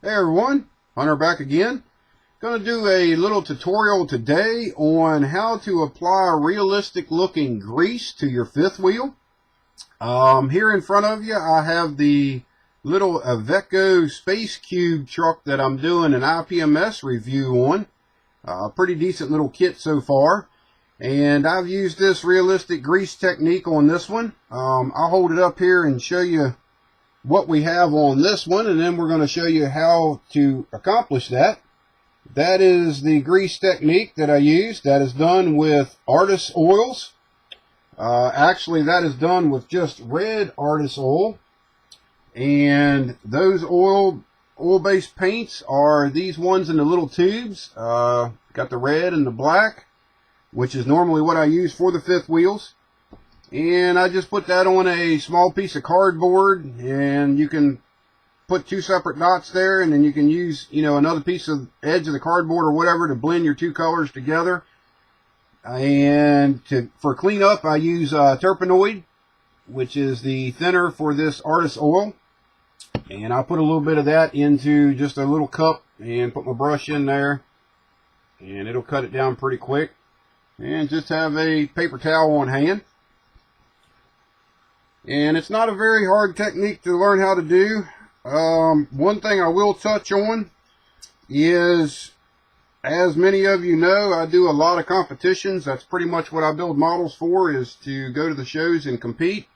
Hey everyone, Hunter back again. Going to do a little tutorial today on how to apply realistic looking grease to your fifth wheel. Here in front of you I have the little Iveco Space Cube truck that I'm doing an IPMS review on. Pretty decent little kit so far. And I've used this realistic grease technique on this one. I'll hold it up here and show you what we have on this one, and then we're going to show you how to accomplish that. That is the grease technique that I use. That is done with artist oils. Actually, that is done with just red artist oil. And those oil-based paints are these ones in the little tubes. Got the red and the black, which is normally what I use for the fifth wheels. And I just put that on a small piece of cardboard, and you can put two separate dots there, and then you can use, another piece of edge of the cardboard or whatever to blend your two colors together. And for cleanup, I use terpenoid, which is the thinner for this artist oil. And I put a little bit of that into just a little cup and put my brush in there, and it'll cut it down pretty quick. And just have a paper towel on hand. And it's not a very hard technique to learn how to do. One thing I will touch on is, as many of you know, I do a lot of competitions. That's pretty much what I build models for, is to go to the shows and compete.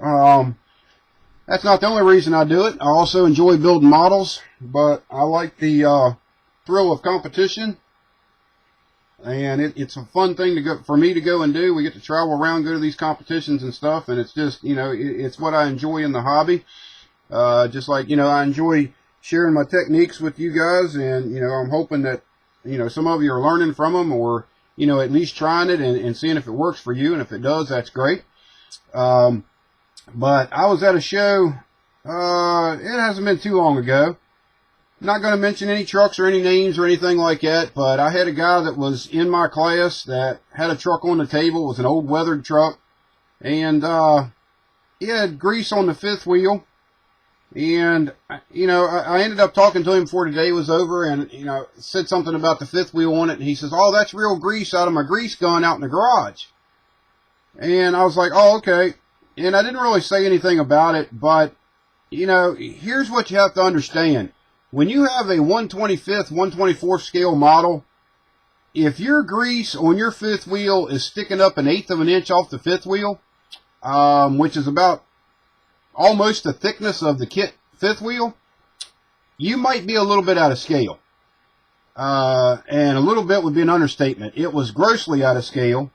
That's not the only reason I do it. I also enjoy building models, but I like the thrill of competition. And it's a fun thing for me to go and do. We get to travel around, go to these competitions and stuff, and it's just, it's what I enjoy in the hobby. Just like, I enjoy sharing my techniques with you guys, and, I'm hoping that, some of you are learning from them, or, at least trying it and seeing if it works for you, and if it does, that's great. But I was at a show, it hasn't been too long ago. I'm not going to mention any trucks or any names or anything like that, but I had a guy that was in my class that had a truck on the table. It was an old weathered truck, and he had grease on the fifth wheel. And I ended up talking to him before the day was over, and said something about the fifth wheel on it, and he says, "Oh, that's real grease out of my grease gun out in the garage." And I was like, "Oh, okay." And I didn't really say anything about it, but here's what you have to understand. When you have a 1/25th, 1/24th scale model, if your grease on your fifth wheel is sticking up 1/8 of an inch off the fifth wheel, which is about almost the thickness of the kit fifth wheel, you might be a little bit out of scale. And a little bit would be an understatement. It was grossly out of scale.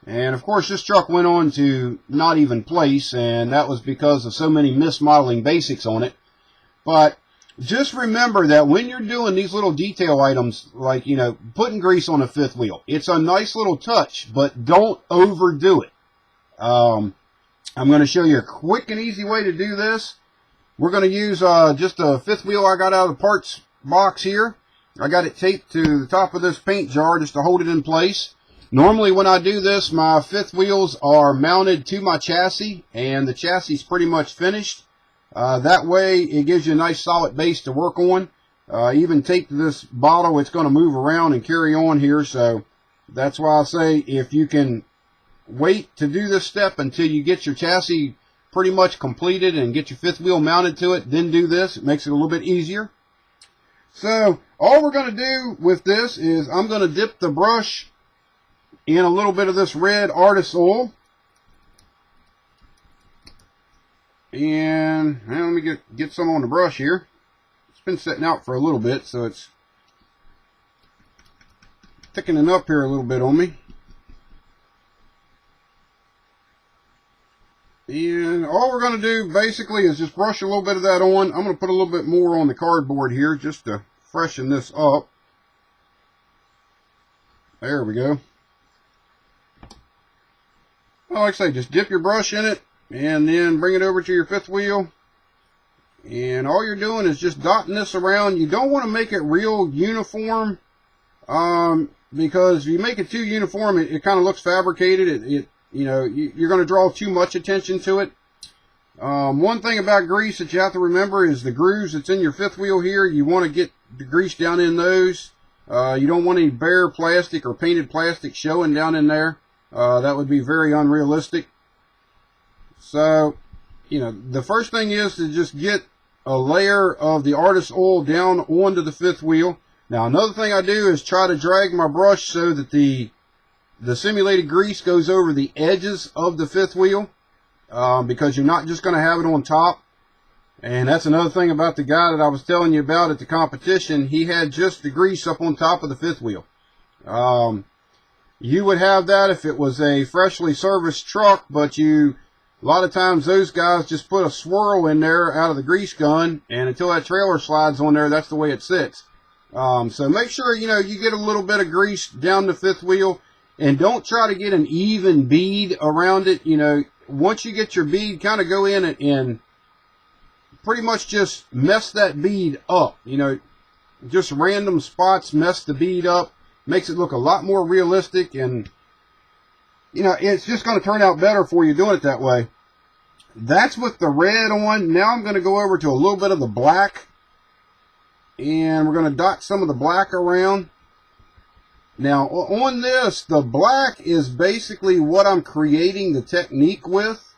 And of course, this truck went on to not even place, and that was because of so many mismodeling basics on it. But just remember that when you're doing these little detail items, like, putting grease on a fifth wheel, it's a nice little touch, but don't overdo it. I'm going to show you a quick and easy way to do this. We're going to use just a fifth wheel I got out of the parts box here. I got it taped to the top of this paint jar just to hold it in place. Normally when I do this, my fifth wheels are mounted to my chassis, and the chassis is pretty much finished. That way it gives you a nice solid base to work on. Even taped to this bottle, it's going to move around and carry on here. So that's why I say, if you can wait to do this step until you get your chassis pretty much completed and get your fifth wheel mounted to it, then do this. It makes it a little bit easier. So all we're going to do with this is I'm going to dip the brush in a little bit of this red artist oil. And now let me get some on the brush here. It's been sitting out for a little bit, so it's thickening up here a little bit on me. And all we're going to do basically is just brush a little bit of that on. I'm going to put a little bit more on the cardboard here just to freshen this up. There we go. Well, like I say, just dip your brush in it, and then bring it over to your fifth wheel. And all you're doing is just dotting this around. You don't want to make it real uniform, because if you make it too uniform, it kind of looks fabricated. You're going to draw too much attention to it. One thing about grease that you have to remember is the grooves that's in your fifth wheel here. You want to get the grease down in those. You don't want any bare plastic or painted plastic showing down in there. That would be very unrealistic. So, you know, the first thing is to just get a layer of the artist oil down onto the fifth wheel. Now, another thing I do is try to drag my brush so that the simulated grease goes over the edges of the fifth wheel, because you're not just going to have it on top. And that's another thing about the guy that I was telling you about at the competition. He had just the grease up on top of the fifth wheel. You would have that if it was a freshly serviced truck, but a lot of times those guys just put a swirl in there out of the grease gun, and until that trailer slides on there, that's the way it sits. So make sure, you know, you get a little bit of grease down the fifth wheel, and don't try to get an even bead around it. You know, once you get your bead, kind of go in and pretty much just mess that bead up. You know, just random spots mess the bead up. Makes it look a lot more realistic, and, you know, it's just going to turn out better for you doing it that way. That's with the red on. Now I'm going to go over to a little bit of the black, and we're going to dot some of the black around. Now, on this, the black is basically what I'm creating the technique with.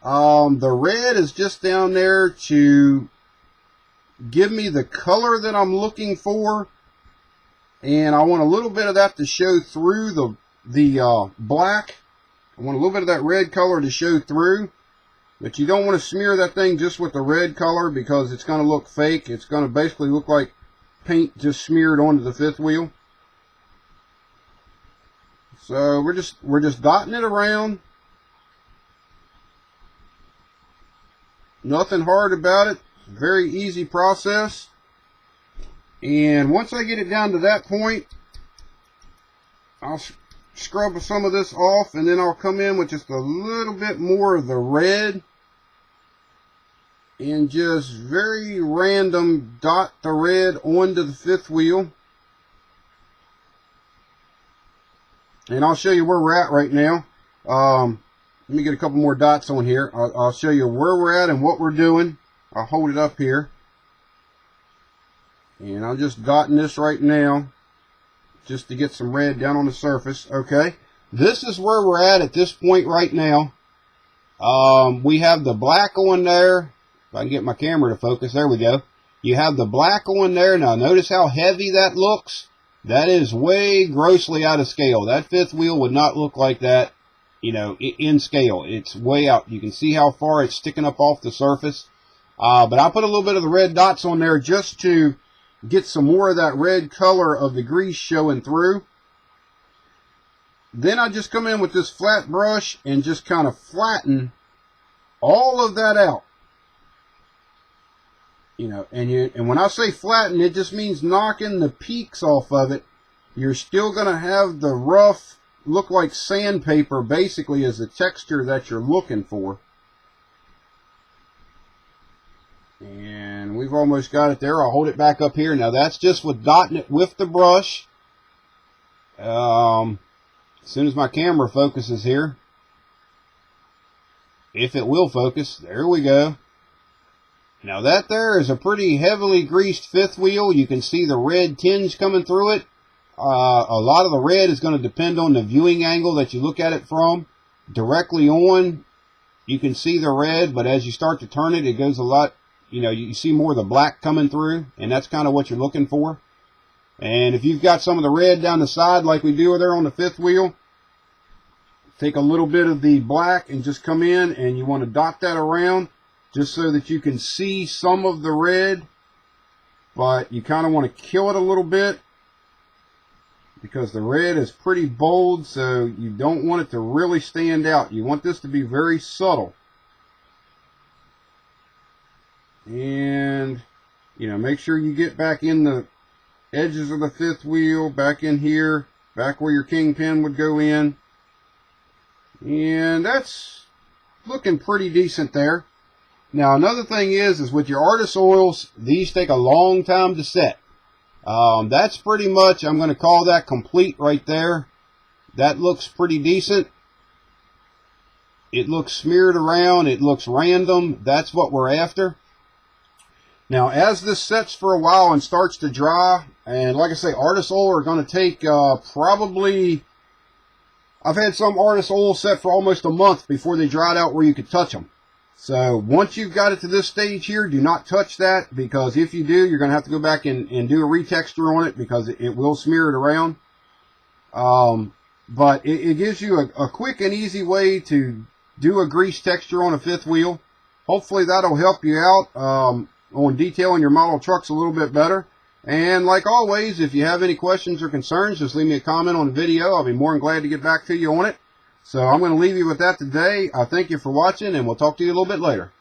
The red is just down there to give me the color that I'm looking for. And I want a little bit of that to show through the black. I want a little bit of that red color to show through. But you don't want to smear that thing just with the red color, because it's going to look fake. It's going to basically look like paint just smeared onto the fifth wheel. So we're just dotting it around. Nothing hard about it. Very easy process. And once I get it down to that point, I'll scrub some of this off, and then I'll come in with just a little bit more of the red and just very random dot the red onto the fifth wheel. And I'll show you where we're at right now. Let me get a couple more dots on here. I'll show you where we're at and what we're doing. I'll hold it up here. And I'm just dotting this right now, just to get some red down on the surface. Okay, this is where we're at this point right now. We have the black on there. If I can get my camera to focus, there we go. You have the black on there. Now notice how heavy that looks. That is way grossly out of scale. That fifth wheel would not look like that, you know, in scale. It's way out. You can see how far it's sticking up off the surface. But I put a little bit of the red dots on there just to get some more of that red color of the grease showing through. Then I just come in with this flat brush and just kind of flatten all of that out. You know, and when I say flatten, it just means knocking the peaks off of it. You're still going to have the rough, look like sandpaper, basically, as the texture that you're looking for. And we've almost got it there. I'll hold it back up here. Now that's just with dotting it with the brush. As soon as my camera focuses here, if it will focus, there we go. Now that there is a pretty heavily greased fifth wheel. You can see the red tinge coming through it. A lot of the red is going to depend on the viewing angle that you look at it from. Directly on, you can see the red, but as you start to turn it, it goes a lot. You know, you see more of the black coming through, and that's kind of what you're looking for. And if you've got some of the red down the side like we do there on the fifth wheel, take a little bit of the black and just come in, and you want to dot that around just so that you can see some of the red, but you kind of want to kill it a little bit because the red is pretty bold, so you don't want it to really stand out. You want this to be very subtle. And, you know, make sure you get back in the edges of the fifth wheel, back in here, back where your kingpin would go in. And that's looking pretty decent there. Now, another thing is with your artist oils, these take a long time to set. That's pretty much, I'm going to call that complete right there. That looks pretty decent. it looks smeared around, it looks random. That's what we're after. Now, as this sets for a while and starts to dry, and like I say, artist oil are going to take probably, I've had some artist oil set for almost a month before they dried out where you could touch them. So once you've got it to this stage here, do not touch that, because if you do, you're going to have to go back and do a retexture on it, because it will smear it around. But it gives you a quick and easy way to do a grease texture on a fifth wheel. Hopefully that'll help you out on detailing your model trucks a little bit better. And like always, if you have any questions or concerns, just leave me a comment on the video. I'll be more than glad to get back to you on it. So I'm going to leave you with that today. I thank you for watching, and we'll talk to you a little bit later.